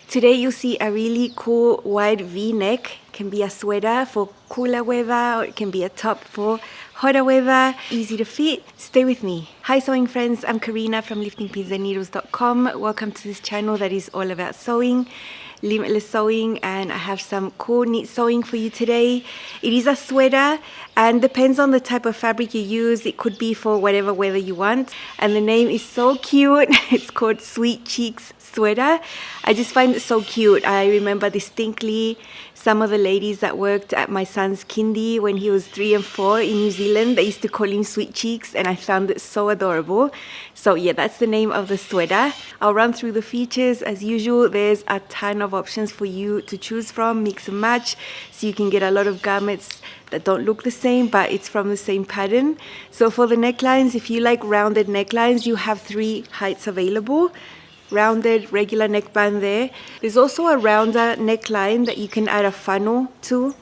Today you'll see a really cool wide V-neck. Can be a sweater for cooler weather, or it can be a top for hotter weather. Easy to fit. Stay with me. Hi sewing friends, I'm Karina from liftingpinsandneedles.com. Welcome to this channel that is all about sewing, limitless sewing, and I have some cool knit sewing for you today. It is a sweater and depends on the type of fabric you use. It could be for whatever weather you want, and the name is so cute. It's called Sweet Cheeks Sweater. I just find it so cute. I remember distinctly some of the ladies that worked at my son's kindy when he was 3 and 4 in New Zealand. They used to call him Sweet Cheeks, and I found it so adorable. So yeah, that's the name of the sweater. I'll run through the features as usual. There's a ton of options for you to choose from, mix and match, so you can get a lot of garments that don't look the same, but it's from the same pattern. So for the necklines, if you like rounded necklines, you have 3 heights available. Rounded, regular neckband there. There's also a rounder neckline that you can add a funnel to,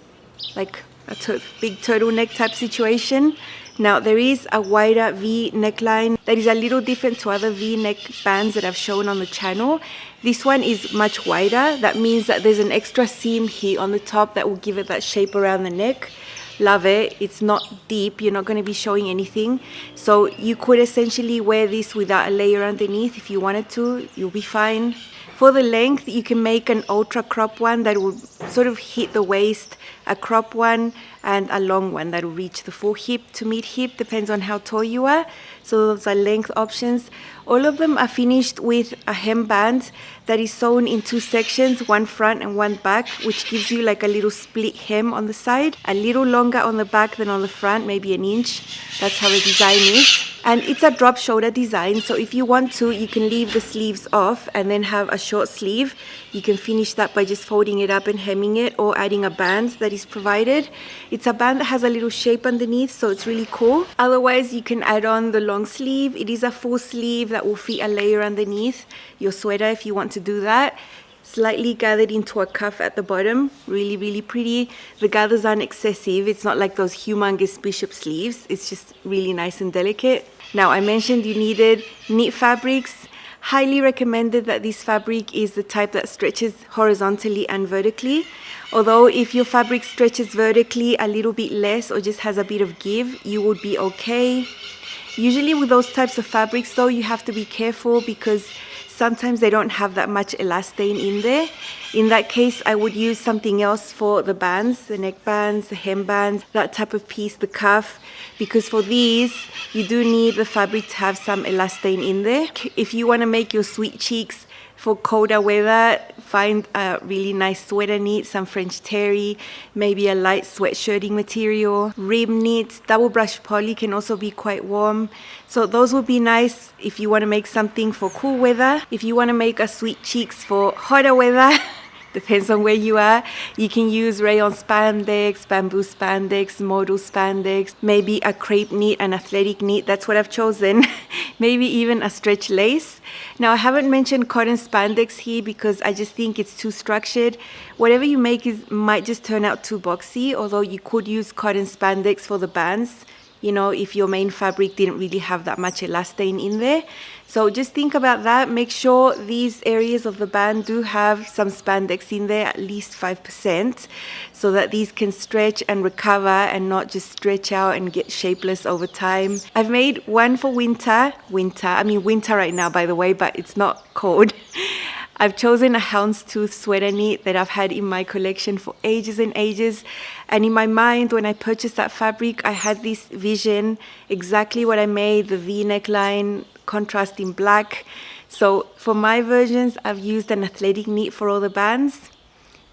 like a big turtleneck type situation. Now there is a wider V neckline that is a little different to other V neck bands that I've shown on the channel. This one is much wider. That means that there's an extra seam here on the top that will give it that shape around the neck. Love it. It's not deep. You're not going to be showing anything. So you could essentially wear this without a layer underneath if you wanted to. You'll be fine. For the length, you can make an ultra crop one that will sort of hit the waist, a crop one, and a long one that will reach the full hip to mid hip, depends on how tall you are. So those are length options. All of them are finished with a hemband that is sewn in 2 sections, one front and one back, which gives you like a little split hem on the side, a little longer on the back than on the front, maybe an inch. That's how the design is. And it's a drop shoulder design, so if you want to, you can leave the sleeves off and then have a short sleeve. You can finish that by just folding it up and hemming it, or adding a band that is provided. It's a band that has a little shape underneath, so it's really cool. Otherwise, you can add on the long sleeve. It is a full sleeve that will fit a layer underneath your sweater if you want to do that. Slightly gathered into a cuff at the bottom. Really, really pretty. The gathers aren't excessive. It's not like those humongous bishop sleeves. It's just really nice and delicate. Now, I mentioned you needed knit fabrics. Highly recommended that this fabric is the type that stretches horizontally and vertically. Although if your fabric stretches vertically a little bit less or just has a bit of give, you would be okay. Usually with those types of fabrics though, you have to be careful because sometimes they don't have that much elastane in there. In that case, I would use something else for the bands, the neck bands, the hem bands, that type of piece, the cuff, because for these, you do need the fabric to have some elastane in there. If you want to make your sweet cheeks for colder weather, find a really nice sweater knit, some French terry, maybe a light sweatshirting material. Rib knit, double brush poly can also be quite warm. So those would be nice if you want to make something for cool weather. If you want to make a sweet cheeks for hotter weather, depends on where you are, you can use rayon spandex, bamboo spandex, modal spandex, maybe a crepe knit, an athletic knit. That's what I've chosen. Maybe even a stretch lace. Now, I haven't mentioned cotton spandex here because I just think it's too structured. Whatever you make might just turn out too boxy, although you could use cotton spandex for the bands, you know, if your main fabric didn't really have that much elastane in there. So just think about that. Make sure these areas of the band do have some spandex in there, at least 5%, so that these can stretch and recover and not just stretch out and get shapeless over time. I've made one for winter right now, by the way, but it's not cold. I've chosen a houndstooth sweater knit that I've had in my collection for ages and ages. And in my mind, when I purchased that fabric, I had this vision, exactly what I made, the V neckline, contrast in black. So for my versions, I've used an athletic knit for all the bands,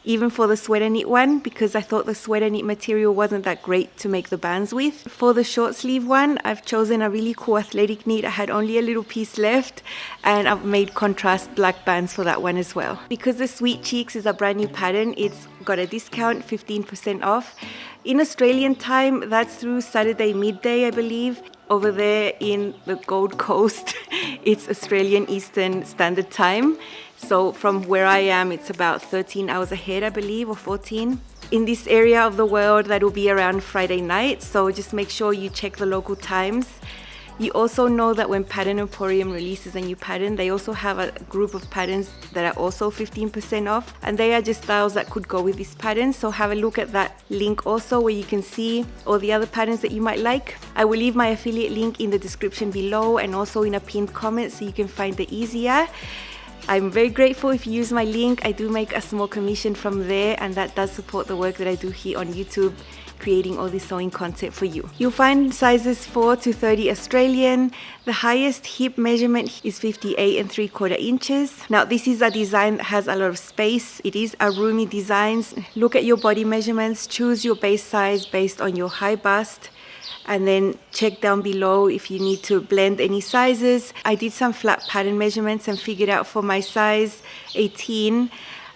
even for the sweater knit one, because I thought the sweater knit material wasn't that great to make the bands with. For the short sleeve one, I've chosen a really cool athletic knit. I had only a little piece left, and I've made contrast black bands for that one as well. Because the Sweet Cheeks is a brand new pattern, it's got a discount, 15% off. In Australian time, that's through Saturday midday, I believe. Over there in the Gold Coast, it's Australian Eastern Standard Time. So from where I am, it's about 13 hours ahead, I believe, or 14. In this area of the world, that will be around Friday night. So just make sure you check the local times. You also know that when Pattern Emporium releases a new pattern, they also have a group of patterns that are also 15% off, and they are just styles that could go with this pattern. So have a look at that link also, where you can see all the other patterns that you might like. I will leave my affiliate link in the description below and also in a pinned comment so you can find it easier. I'm very grateful if you use my link. I do make a small commission from there, and that does support the work that I do here on YouTube, creating all this sewing content for you. You'll find sizes 4 to 30 Australian. The highest hip measurement is 58 3/4 inches. Now this is a design that has a lot of space. It is a roomy design. Look at your body measurements, choose your base size based on your high bust, and then check down below if you need to blend any sizes. I did some flat pattern measurements and figured out for my size 18,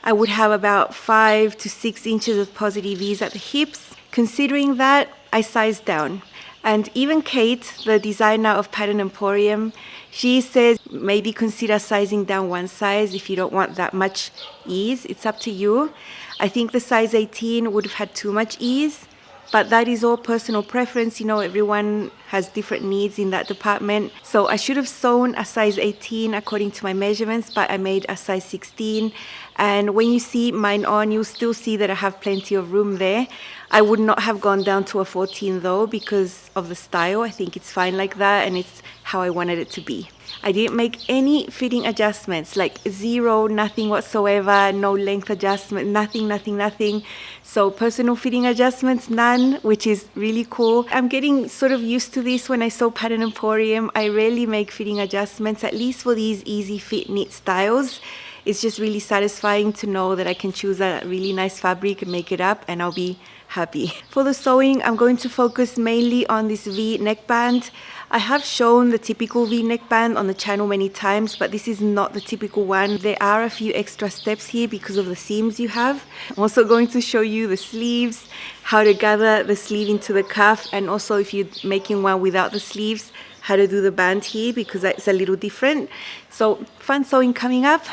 I would have about 5 to 6 inches of positive ease at the hips. Considering that, I sized down. And even Kate, the designer of Pattern Emporium, she says maybe consider sizing down one size if you don't want that much ease. It's up to you. I think the size 18 would have had too much ease, but that is all personal preference. You know, everyone has different needs in that department. So I should have sewn a size 18 according to my measurements, but I made a size 16. And when you see mine on, you'll still see that I have plenty of room there. I would not have gone down to a 14 though, because of the style. I think it's fine like that, and it's how I wanted it to be. I didn't make any fitting adjustments, like zero, nothing whatsoever, no length adjustment, nothing. So personal fitting adjustments, none, which is really cool. I'm getting sort of used to this when I sew Pattern Emporium. I rarely make fitting adjustments, at least for these easy fit knit styles. It's just really satisfying to know that I can choose a really nice fabric and make it up, and I'll be happy. For the sewing, I'm going to focus mainly on this V neckband. I have shown the typical V neckband on the channel many times, but this is not the typical one. There are a few extra steps here because of the seams you have. I'm also going to show you the sleeves, how to gather the sleeve into the cuff, and also if you're making one without the sleeves, how to do the band here, because that's a little different. So fun sewing coming up.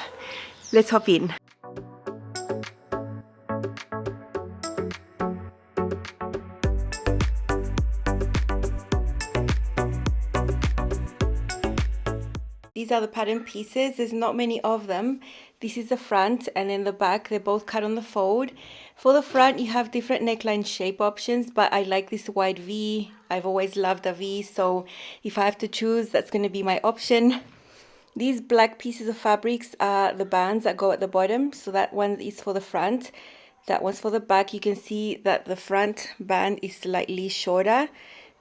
Let's hop in. These are the pattern pieces. There's not many of them. This is the front, and then the back, they're both cut on the fold. For the front, you have different neckline shape options, but I like this wide V. I've always loved a V, so if I have to choose, that's going to be my option. These black pieces of fabrics are the bands that go at the bottom. So that one is for the front. That one's for the back. You can see that the front band is slightly shorter.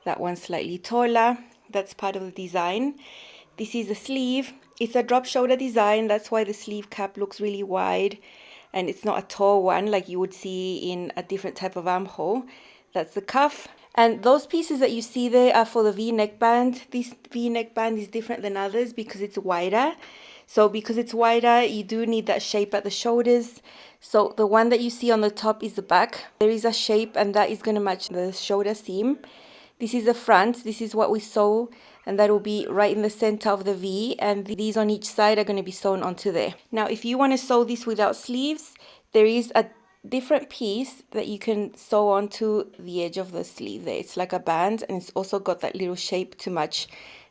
That one's slightly taller. That's part of the design. This is the sleeve. It's a drop shoulder design. That's why the sleeve cap looks really wide. And it's not a tall one like you would see in a different type of armhole. That's the cuff. And those pieces that you see there are for the V neckband. This V neckband is different than others because it's wider. So because it's wider, you do need that shape at the shoulders. So the one that you see on the top is the back. There is a shape, and that is going to match the shoulder seam. This is the front. This is what we sew, and that will be right in the center of the V. And these on each side are going to be sewn onto there. Now, if you want to sew this without sleeves, there is a different piece that you can sew onto the edge of the sleeve there. It's like a band, and it's also got that little shape to match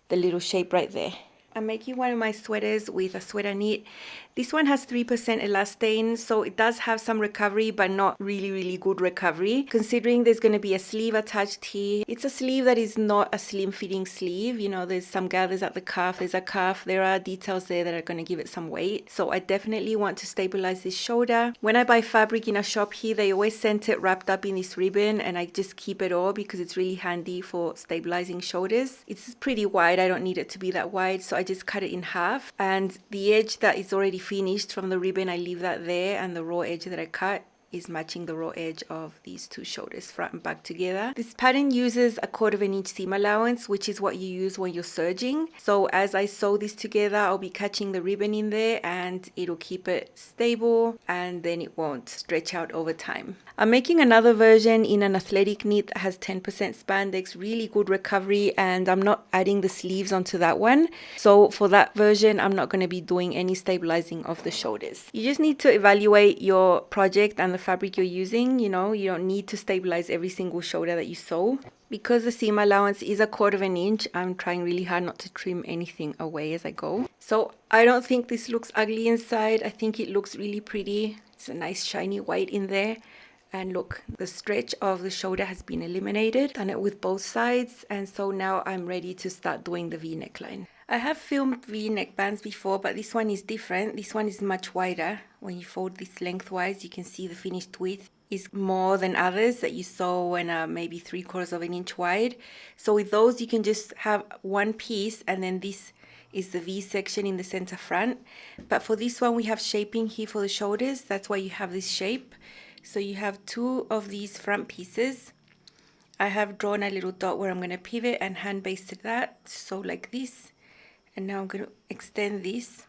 the little shape right there. I'm making one of my sweaters with a sweater knit. This one has 3% elastane, so it does have some recovery, but not really good recovery. Considering there's going to be a sleeve attached here. It's a sleeve that is not a slim fitting sleeve. You know, there's some gathers at the cuff, there's a cuff, there are details there that are going to give it some weight. So I definitely want to stabilize this shoulder. When I buy fabric in a shop here, they always send it wrapped up in this ribbon, and I just keep it all because it's really handy for stabilizing shoulders. It's pretty wide, I don't need it to be that wide, so I just cut it in half. And the edge that is already finished from the ribbon, I leave that there, and the raw edge that I cut is matching the raw edge of these two shoulders front and back together. This pattern uses a 1/4 inch seam allowance, which is what you use when you're serging. So as I sew this together, I'll be catching the ribbon in there, and it'll keep it stable, and then it won't stretch out over time. I'm making another version in an athletic knit that has 10% spandex, really good recovery, and I'm not adding the sleeves onto that one. So for that version, I'm not going to be doing any stabilizing of the shoulders. You just need to evaluate your project and the fabric you're using. You know, you don't need to stabilize every single shoulder that you sew. Because the seam allowance is 1/4 inch, I'm trying really hard not to trim anything away as I go. So I don't think this looks ugly inside. I think it looks really pretty. It's a nice shiny white in there. And look, the stretch of the shoulder has been eliminated. Done it with both sides, and so now I'm ready to start doing the V neckline. I have filmed V neckbands before, but this one is different. This one is much wider. When you fold this lengthwise, you can see the finished width is more than others that you sew and are maybe 3/4 inch wide. So with those, you can just have one piece, and then this is the V section in the center front. But for this one, we have shaping here for the shoulders. That's why you have this shape. So you have 2 of these front pieces. I have drawn a little dot where I'm going to pivot and hand basted that, so like this. And now I'm going to extend this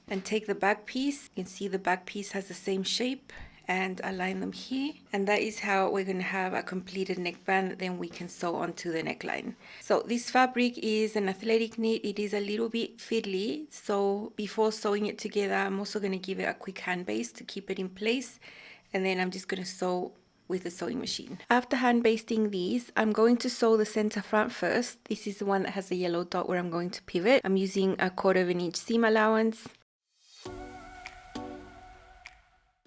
and take the back piece. You can see the back piece has the same shape, and align them here. And that is how we're going to have a completed neckband that then we can sew onto the neckline. So this fabric is an athletic knit. It is a little bit fiddly, so before sewing it together, I'm also going to give it a quick hand base to keep it in place. And then I'm just going to sew with the sewing machine. After hand basting these, I'm going to sew the center front first. This is the one that has a yellow dot where I'm going to pivot. I'm using 1/4 inch seam allowance.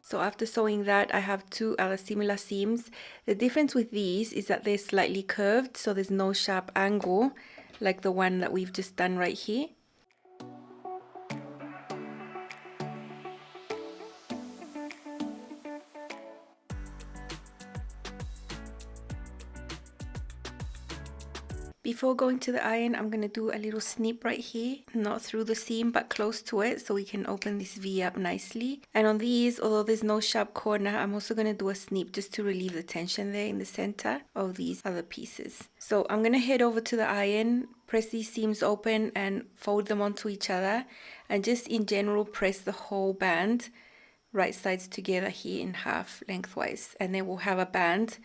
So after sewing that, I have 2 other similar seams. The difference with these is that they're slightly curved, so there's no sharp angle like the one that we've just done right here. Before going to the iron, I'm going to do a little snip right here, not through the seam but close to it, so we can open this V up nicely. And on these, although there's no sharp corner, I'm also going to do a snip just to relieve the tension there in the center of these other pieces. So I'm going to head over to the iron, press these seams open and fold them onto each other, and just in general press the whole band right sides together here in half lengthwise, and then we'll have a band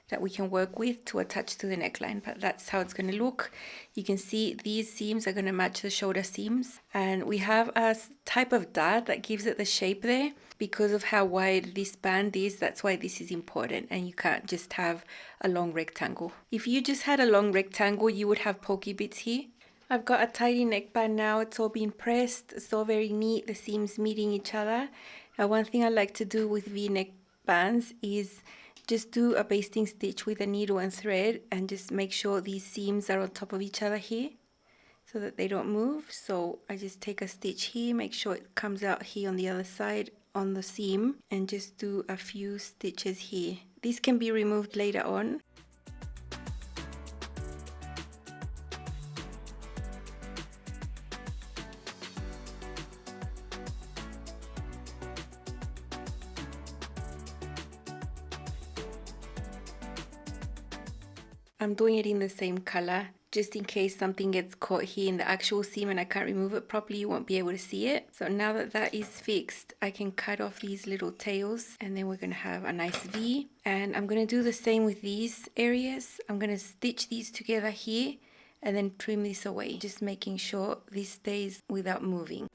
that we can work with to attach to the neckline. But that's how it's going to look. You can see these seams are going to match the shoulder seams, and we have a type of dart that gives it the shape there. Because of how wide this band is, that's why this is important, and you can't just have a long rectangle. If you just had a long rectangle, you would have pokey bits here. I've got a tidy neckband now. It's all been pressed. It's all very neat, the seams meeting each other. Now, one thing I like to do with V-neck bands is just do a basting stitch with a needle and thread, and just make sure these seams are on top of each other here so that they don't move. So I just take a stitch here, make sure it comes out here on the other side on the seam, and just do a few stitches here. These can be removed later on. I'm doing it in the same color, just in case something gets caught here in the actual seam and I can't remove it properly, you won't be able to see it. So now that that is fixed, I can cut off these little tails, and then we're going to have a nice V. And I'm going to do the same with these areas. I'm going to stitch these together here and then trim this away, just making sure this stays without moving.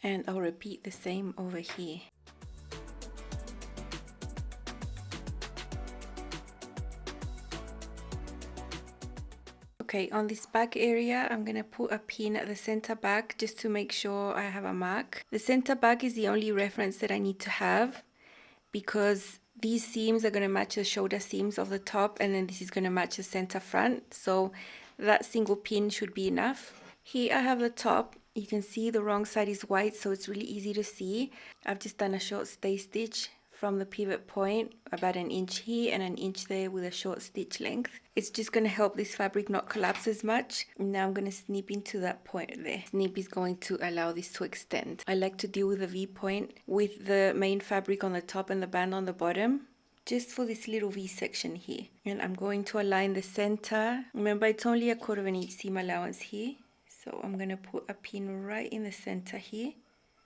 And I'll repeat the same over here. Okay, on this back area, I'm going to put a pin at the center back just to make sure I have a mark. The center back is the only reference that I need to have, because these seams are going to match the shoulder seams of the top, and then this is going to match the center front. So that single pin should be enough. Here I have the top. You can see the wrong side is white, so it's really easy to see. I've just done a short stay stitch from the pivot point, about 1 inch here and 1 inch there with a short stitch length. It's just going to help this fabric not collapse as much. Now I'm going to snip into that point there. Snip is going to allow this to extend. I like to deal with a V point with the main fabric on the top and the band on the bottom, just for this little V section here. And I'm going to align the center. Remember, it's only 1/4 inch seam allowance here. So I'm going to put a pin right in the center here,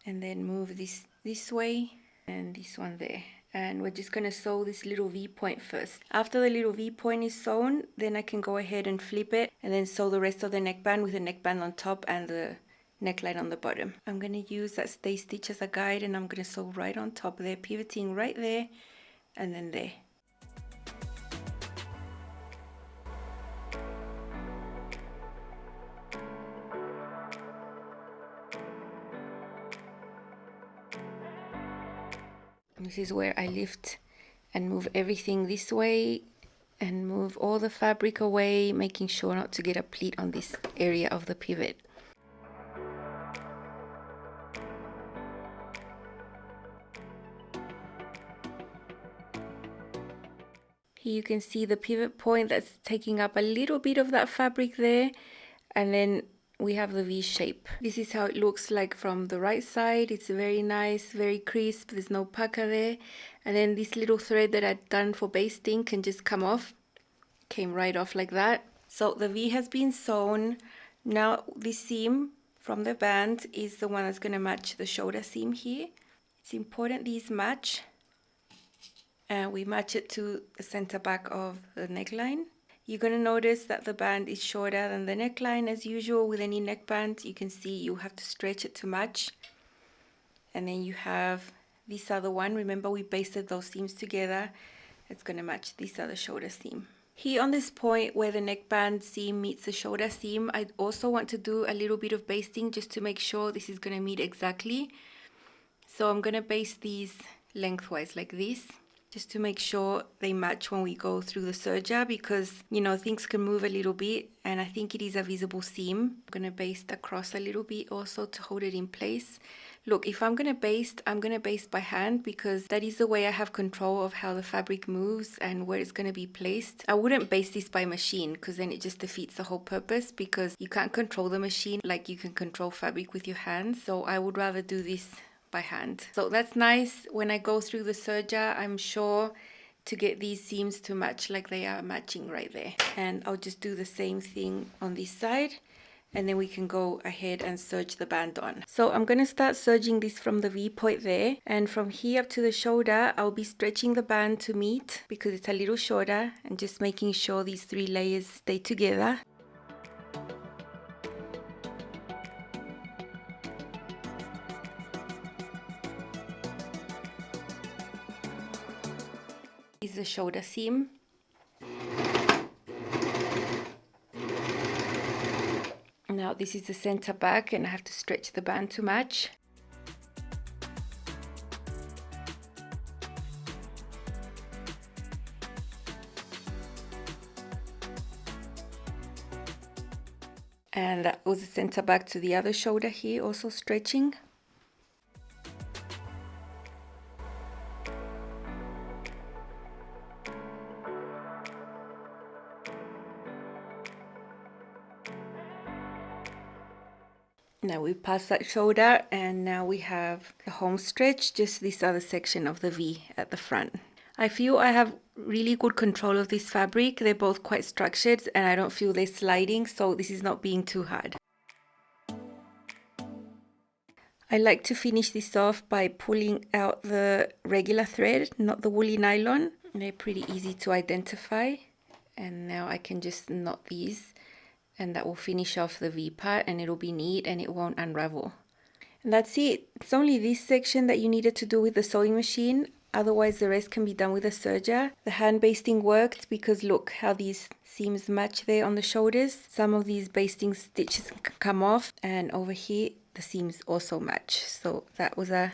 and then move this way and this one there. And we're just going to sew this little V point first. After the little V point is sewn, then I can go ahead and flip it and then sew the rest of the neckband with the neckband on top and the neckline on the bottom. I'm going to use that stay stitch as a guide, and I'm going to sew right on top there, pivoting right there and then there. This is where I lift and move everything this way and move all the fabric away, making sure not to get a pleat on this area of the pivot. Here you can see the pivot point that's taking up a little bit of that fabric there, and then we have the V shape. This is how it looks like from the right side. It's very nice, very crisp, there's no pucker there. And then this little thread that I'd done for basting can just come off. Came right off like that. So the V has been sewn. Now this seam from the band is the one that's going to match the shoulder seam here. It's important these match. And we match it to the center back of the neckline. You're going to notice that the band is shorter than the neckline. As usual with any neckband, you can see you have to stretch it to match. And then you have this other one. Remember, we basted those seams together. It's going to match this other shoulder seam. Here on this point where the neckband seam meets the shoulder seam, I also want to do a little bit of basting just to make sure this is going to meet exactly. So I'm going to baste these lengthwise like this, just to make sure they match when we go through the serger, because, you know, things can move a little bit and I think it is a visible seam. I'm going to baste across a little bit also to hold it in place. Look, if I'm going to baste, I'm going to baste by hand because that is the way I have control of how the fabric moves and where it's going to be placed. I wouldn't baste this by machine because then it just defeats the whole purpose, because you can't control the machine like you can control fabric with your hands. So I would rather do this by hand. So that's nice. When I go through the serger, I'm sure to get these seams to match like they are matching right there. And I'll just do the same thing on this side, and then we can go ahead and serge the band on. So I'm going to start serging this from the V point there, and from here up to the shoulder I'll be stretching the band to meet because it's a little shorter, and just making sure these 3 layers stay together. Is the shoulder seam. Now this is the center back, and I have to stretch the band to match. And that was the center back to the other shoulder here, also stretching. Now we've passed that shoulder, and now we have the home stretch, just this other section of the V at the front. I feel I have really good control of this fabric. They're both quite structured and I don't feel they're sliding, so this is not being too hard. I like to finish this off by pulling out the regular thread, not the woolly nylon. They're pretty easy to identify. And now I can just knot these, and that will finish off the V part, and it'll be neat and it won't unravel. And that's it. It's only this section that you needed to do with the sewing machine. Otherwise the rest can be done with a serger. The hand basting worked because look how these seams match there on the shoulders. Some of these basting stitches come off, and over here the seams also match. So that was a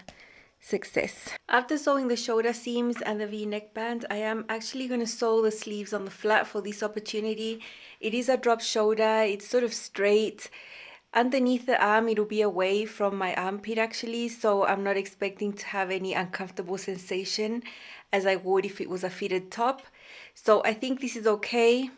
success. After sewing the shoulder seams and the V-neck band, I am actually going to sew the sleeves on the flat for this opportunity. It is a drop shoulder, it's sort of straight. Underneath the arm it'll be away from my armpit actually, so I'm not expecting to have any uncomfortable sensation as I would if it was a fitted top. So I think this is okay.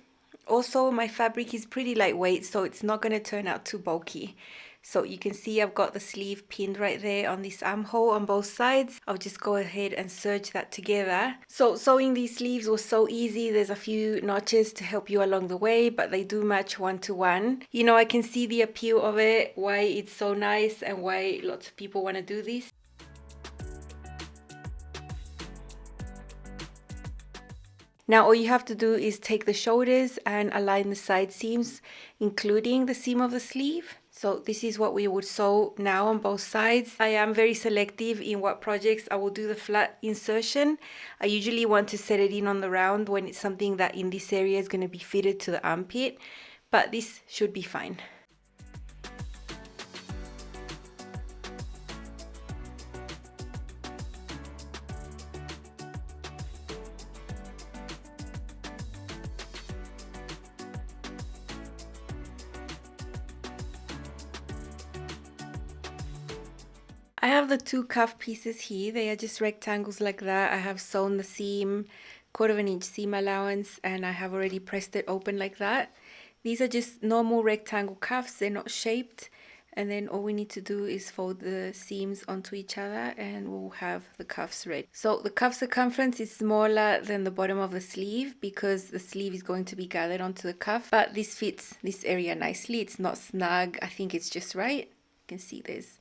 Also my fabric is pretty lightweight, so it's not going to turn out too bulky. So you can see I've got the sleeve pinned right there on this armhole on both sides. I'll just go ahead and serge that together. So sewing these sleeves was so easy. There's a few notches to help you along the way, but they do match 1-to-1. You know, I can see the appeal of it, why it's so nice and why lots of people want to do this. Now all you have to do is take the shoulders and align the side seams, including the seam of the sleeve. So this is what we would sew now on both sides. I am very selective in what projects I will do the flat insertion. I usually want to set it in on the round when it's something that in this area is going to be fitted to the armpit, but this should be fine. I have the two cuff pieces here. They are just rectangles like that. I have sewn the seam, 1/4 inch seam allowance, and I have already pressed it open like that. These are just normal rectangle cuffs. They're not shaped. And then all we need to do is fold the seams onto each other and we'll have the cuffs ready. So the cuff circumference is smaller than the bottom of the sleeve because the sleeve is going to be gathered onto the cuff. But this fits this area nicely. It's not snug. I think it's just right. You can see there's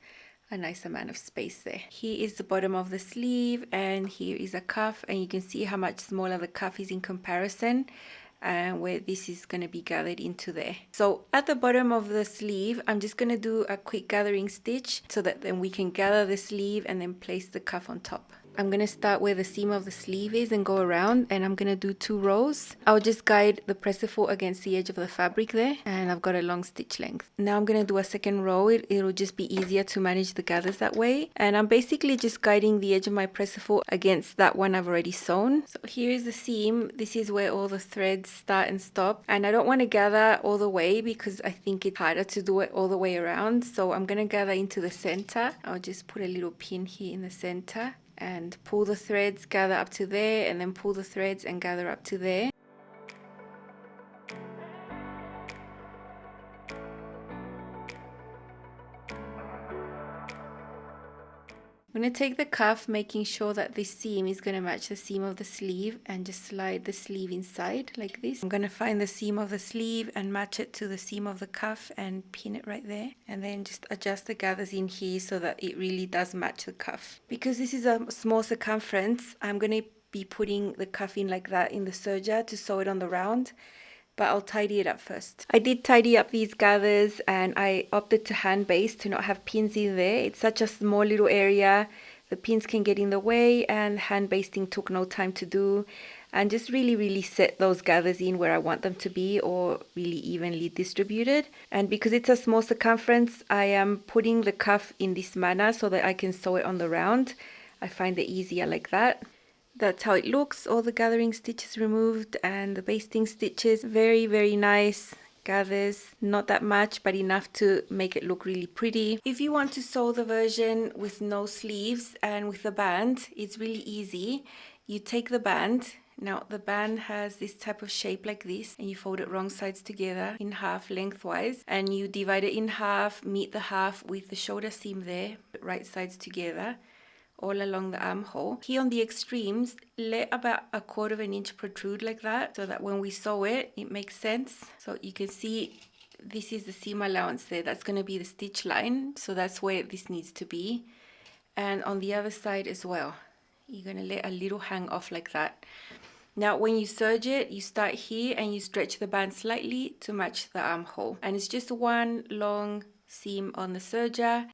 a nice amount of space there. Here is the bottom of the sleeve and here is a cuff, and you can see how much smaller the cuff is in comparison, and where this is going to be gathered into there. So at the bottom of the sleeve, I'm just going to do a quick gathering stitch so that then we can gather the sleeve and then place the cuff on top. I'm going to start where the seam of the sleeve is and go around, and I'm going to do 2 rows. I'll just guide the presser foot against the edge of the fabric there, and I've got a long stitch length. Now I'm going to do a second row. It'll just be easier to manage the gathers that way, and I'm basically just guiding the edge of my presser foot against that one I've already sewn. So here is the seam. This is where all the threads start and stop, and I don't want to gather all the way because I think it's harder to do it all the way around. So I'm going to gather into the center. I'll just put a little pin here in the center and pull the threads, gather up to there, and then pull the threads and gather up to there. I'm going to take the cuff, making sure that this seam is going to match the seam of the sleeve, and just slide the sleeve inside like this. I'm going to find the seam of the sleeve and match it to the seam of the cuff and pin it right there, and then just adjust the gathers in here so that it really does match the cuff. Because this is a small circumference, I'm going to be putting the cuff in like that in the serger to sew it on the round, but I'll tidy it up first. I did tidy up these gathers and I opted to hand baste to not have pins in there. It's such a small little area. The pins can get in the way, and hand basting took no time to do, and just really set those gathers in where I want them to be, or really evenly distributed. And because it's a small circumference, I am putting the cuff in this manner so that I can sew it on the round. I find it easier like that. That's how it looks. All the gathering stitches removed and the basting stitches. Very nice gathers. Not that much, but enough to make it look really pretty. If you want to sew the version with no sleeves and with a band, it's really easy. You take the band. Now the band has this type of shape like this, and you fold it wrong sides together in half lengthwise, and you divide it in half, meet the half with the shoulder seam there, right sides together, all along the armhole. Here on the extremes, let about 1/4 inch protrude like that, so that when we sew it, it makes sense. So you can see this is the seam allowance there. That's going to be the stitch line, so that's where this needs to be. And on the other side as well, you're going to let a little hang off like that. Now when you serge it, you start here and you stretch the band slightly to match the armhole. And it's just one long seam on the serger.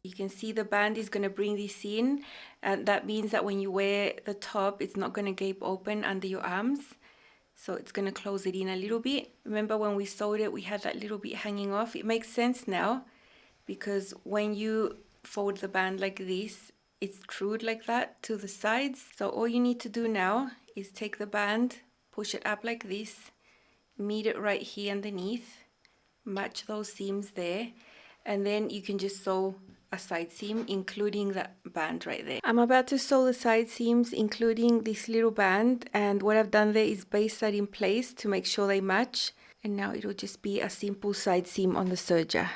You can see the band is going to bring this in, and that means that when you wear the top, it's not going to gape open under your arms. So it's going to close it in a little bit. Remember when we sewed it, we had that little bit hanging off. It makes sense now, because when you fold the band like this, it's trued like that to the sides. So all you need to do now is take the band, push it up like this, meet it right here underneath, match those seams there, and then you can just sew a side seam, including that band right there. I'm about to sew the side seams, including this little band, and what I've done there is baste that in place to make sure they match. And now it'll just be a simple side seam on the serger.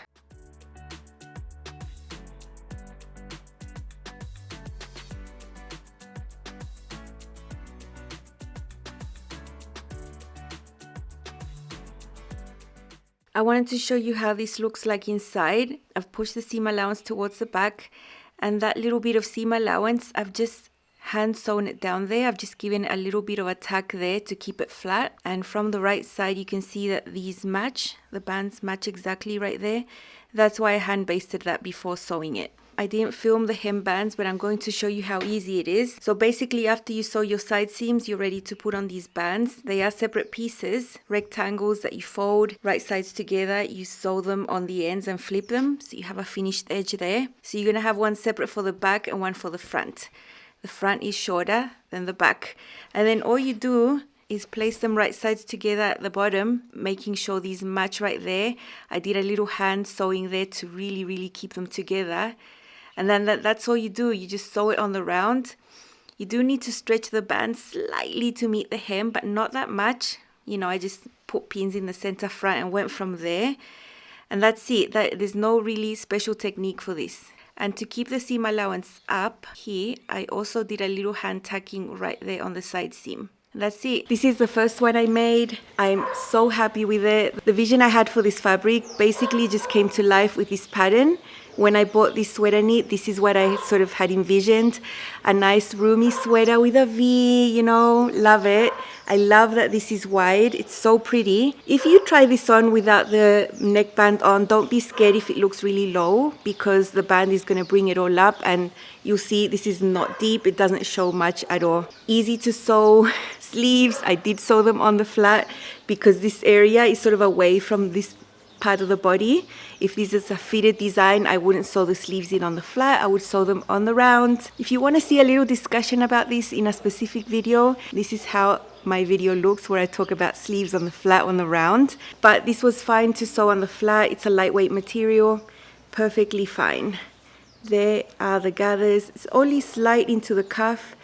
I wanted to show you how this looks like inside. I've pushed the seam allowance towards the back, and that little bit of seam allowance, I've just hand sewn it down there. I've just given a little bit of a tack there to keep it flat. And from the right side, you can see that these match. The bands match exactly right there. That's why I hand basted that before sewing it. I didn't film the hem bands, but I'm going to show you how easy it is. So basically, after you sew your side seams, you're ready to put on these bands. They are separate pieces, rectangles that you fold right sides together. You sew them on the ends and flip them, so you have a finished edge there. So you're going to have one separate for the back and one for the front. The front is shorter than the back. And then all you do is place them right sides together at the bottom, making sure these match right there. I did a little hand sewing there to really keep them together. And then that's all you do. You just sew it on the round. You do need to stretch the band slightly to meet the hem, but not that much. You know, I just put pins in the center front and went from there. And that's it. There's no really special technique for this. And to keep the seam allowance up here, I also did a little hand tacking right there on the side seam. That's it. This is the first one I made. I'm so happy with it. The vision I had for this fabric basically just came to life with this pattern. When I bought this sweater knit, this is what I sort of had envisioned. A nice roomy sweater with a V, you know, love it. I love that this is wide. It's so pretty. If you try this on without the neckband on, don't be scared if it looks really low, because the band is going to bring it all up, and you'll see this is not deep. It doesn't show much at all. Easy to sew. Sleeves, I did sew them on the flat because this area is sort of away from this part of the body. If this is a fitted design, I wouldn't sew the sleeves in on the flat. I would sew them on the round. If you want to see a little discussion about this in a specific video, this is how my video looks, where I talk about sleeves on the flat, on the round. But this was fine to sew on the flat. It's a lightweight material, perfectly fine. There are the gathers. It's only slight into the cuff.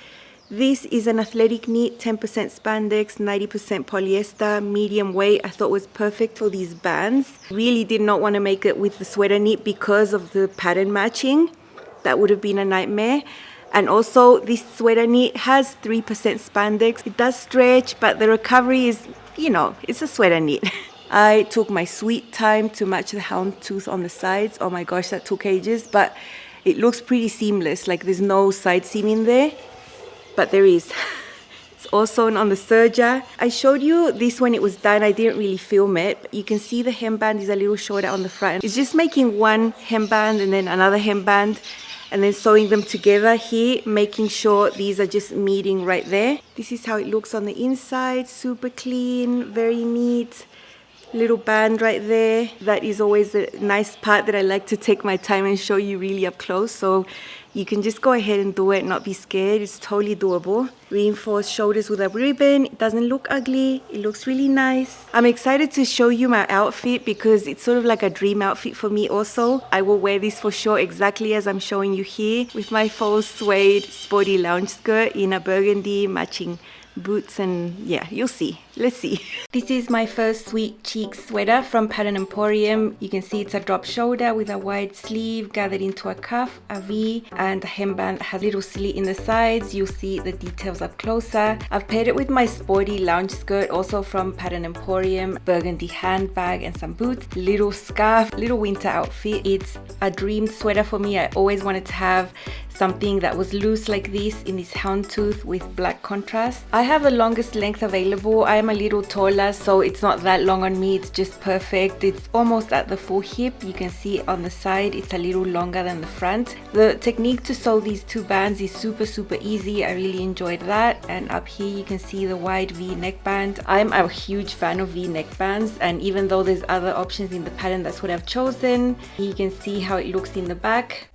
This is an athletic knit, 10% spandex, 90% polyester, medium weight. I thought was perfect for these bands. Really did not want to make it with the sweater knit because of the pattern matching. That would have been a nightmare. And also this sweater knit has 3% spandex. It does stretch, but the recovery is, you know, it's a sweater knit. I took my sweet time to match the hound tooth on the sides. Oh my gosh, that took ages, but it looks pretty seamless. Like there's no side seam in there. But there is. It's all sewn on the serger. I showed you this when it was done. I didn't really film it, but you can see the hemband is a little shorter on the front. It's just making one hemband and then another hemband and then sewing them together here, making sure these are just meeting right there. This is how it looks on the inside. Super clean, very neat. Little band right there. That is always a nice part that I like to take my time and show you really up close. So you can just go ahead and do it, not be scared. It's totally doable. Reinforced shoulders with a ribbon. It doesn't look ugly. It looks really nice. I'm excited to show you my outfit because it's sort of like a dream outfit for me also. I will wear this for sure exactly as I'm showing you here, with my faux suede sporty lounge skirt in a burgundy matching boots, and yeah, you'll see. Let's see. This is my first sweet cheek sweater from Pattern Emporium. You can see it's a drop shoulder with a wide sleeve gathered into a cuff, a V, and a hemband that has a little slit in the sides. You'll see the details up closer. I've paired it with my sporty lounge skirt, also from Pattern Emporium, burgundy handbag and some boots, little scarf, little winter outfit. It's a dream sweater for me. I always wanted to have something that was loose like this in this houndtooth with black contrast. I have the longest length available. I am a little taller, so it's not that long on me. It's just perfect. It's almost at the full hip. You can see on the side it's a little longer than the front. The technique to sew these two bands is super easy. I really enjoyed that. And up here you can see the wide V neckband. I'm a huge fan of V neckbands, and even though there's other options in the pattern, that's what I've chosen. You can see how it looks in the back.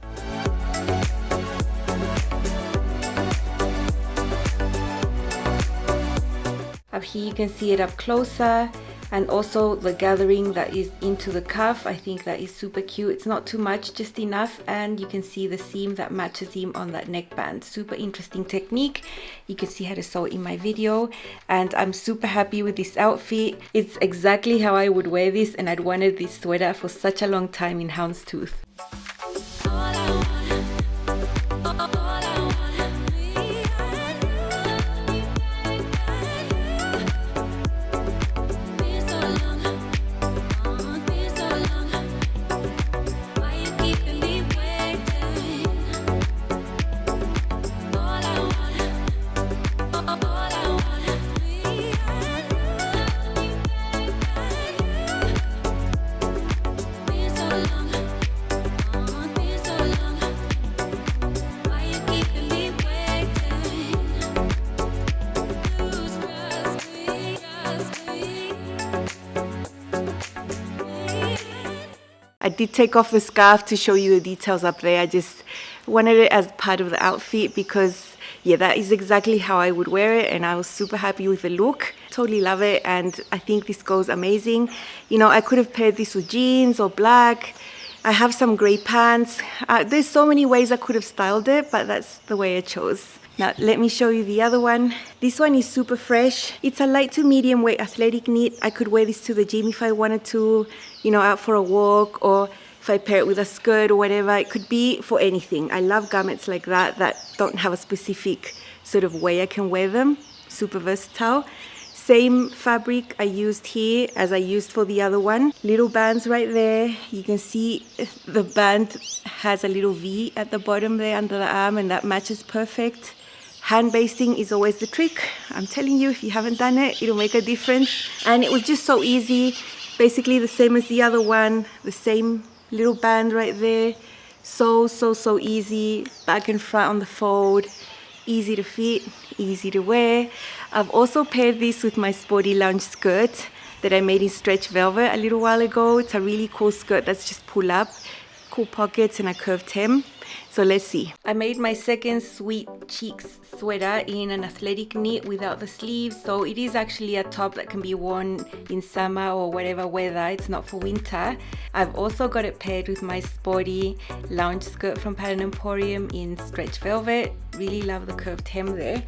Up here you can see it up closer. And also the gathering that is into the cuff, I think that is super cute. It's not too much, just enough, and you can see the seam that matches him on that neckband. Super interesting technique. You can see how to sew it in my video, and I'm super happy with this outfit. It's exactly how I would wear this, and I'd wanted this sweater for such a long time in houndstooth. I did take off the scarf to show you the details up there. I just wanted it as part of the outfit because, yeah, that is exactly how I would wear it, and I was super happy with the look. Totally love it, and I think this goes amazing. You know, I could have paired this with jeans or black. I have some grey pants. There's so many ways I could have styled it, but that's the way I chose. Now, let me show you the other one. This one is super fresh. It's a light to medium weight athletic knit. I could wear this to the gym if I wanted to, you know, out for a walk, or if I pair it with a skirt or whatever. It could be for anything. I love garments like that don't have a specific sort of way I can wear them. Super versatile. Same fabric I used here as I used for the other one. Little bands right there. You can see the band has a little V at the bottom there under the arm, and that matches perfect. Hand basting is always the trick. I'm telling you, if you haven't done it, it'll make a difference. And it was just so easy. Basically the same as the other one. The same little band right there. So easy. Back and front on the fold. Easy to fit, easy to wear. I've also paired this with my sporty lounge skirt that I made in stretch velvet a little while ago. It's a really cool skirt that's just pull up. Cool pockets and a curved hem. So let's see. I made my second Sweet Cheeks sweater in an athletic knit without the sleeves. So it is actually a top that can be worn in summer or whatever weather. It's not for winter. I've also got it paired with my sporty lounge skirt from Pattern Emporium in stretch velvet. Really love the curved hem there.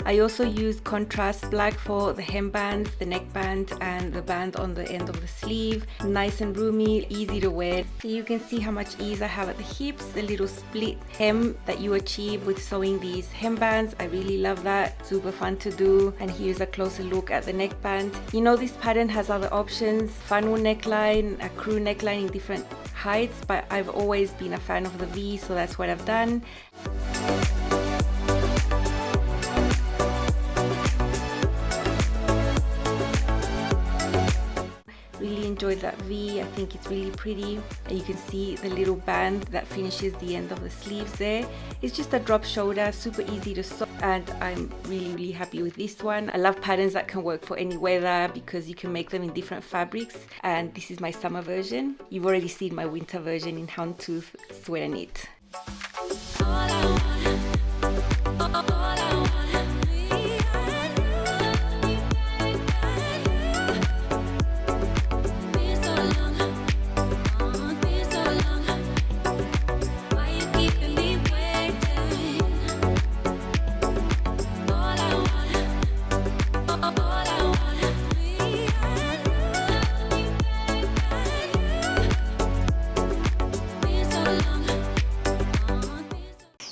I also used contrast black for the hembands, the neckband, and the band on the end of the sleeve. Nice and roomy, easy to wear. You can see how much ease I have at the hips, the little split hem that you achieve with sewing these hembands. I really love that. Super fun to do. And here's a closer look at the neckband. You know, this pattern has other options. Funnel neckline, a crew neckline in different heights, but I've always been a fan of the V, so that's what I've done. Really enjoyed that V. I think it's really pretty, and you can see the little band that finishes the end of the sleeves there. It's just a drop shoulder, super easy to sew, and I'm really happy with this one. I love patterns that can work for any weather because you can make them in different fabrics, and this is my summer version. You've already seen my winter version in houndstooth sweater knit.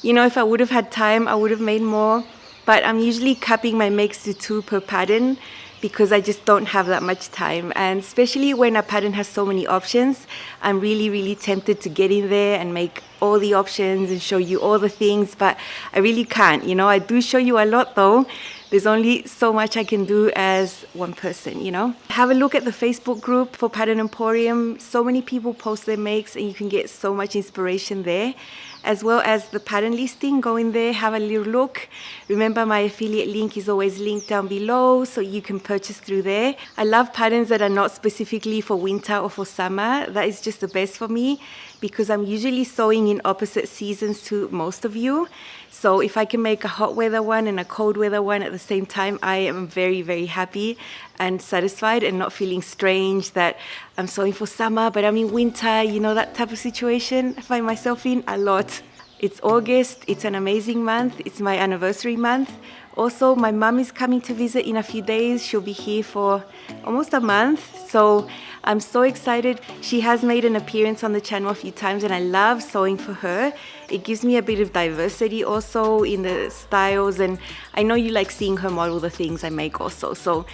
You know, if I would have had time, I would have made more, but I'm usually capping my makes to 2 per pattern because I just don't have that much time. And especially when a pattern has so many options, I'm really tempted to get in there and make all the options and show you all the things, but I really can't. You know, I do show you a lot though. There's only so much I can do as one person, you know. Have a look at the Facebook group for Pattern Emporium. So many people post their makes and you can get so much inspiration there. As well as the pattern listing, go in there, have a little look. Remember, my affiliate link is always linked down below, so you can purchase through there. I love patterns that are not specifically for winter or for summer. That is just the best for me because I'm usually sewing in opposite seasons to most of you. So if I can make a hot weather one and a cold weather one at the same time, I am very, very happy and satisfied and not feeling strange that I'm sewing for summer, but I'm in winter, you know, that type of situation I find myself in a lot. It's August, it's an amazing month, it's my anniversary month. Also, my mum is coming to visit in a few days. She'll be here for almost a month, so I'm so excited. She has made an appearance on the channel a few times and I love sewing for her. It gives me a bit of diversity also in the styles, and I know you like seeing her model the things I make also, so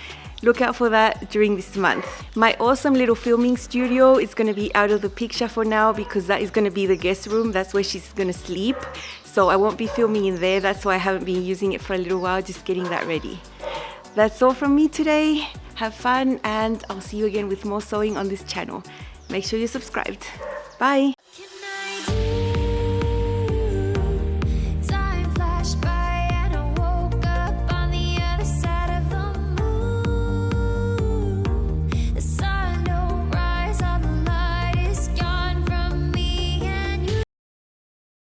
look out for that during this month. My awesome little filming studio is going to be out of the picture for now because that is going to be the guest room. That's where she's going to sleep. So I won't be filming in there. That's why I haven't been using it for a little while, just getting that ready. That's all from me today. Have fun, and I'll see you again with more sewing on this channel. Make sure you're subscribed. Bye!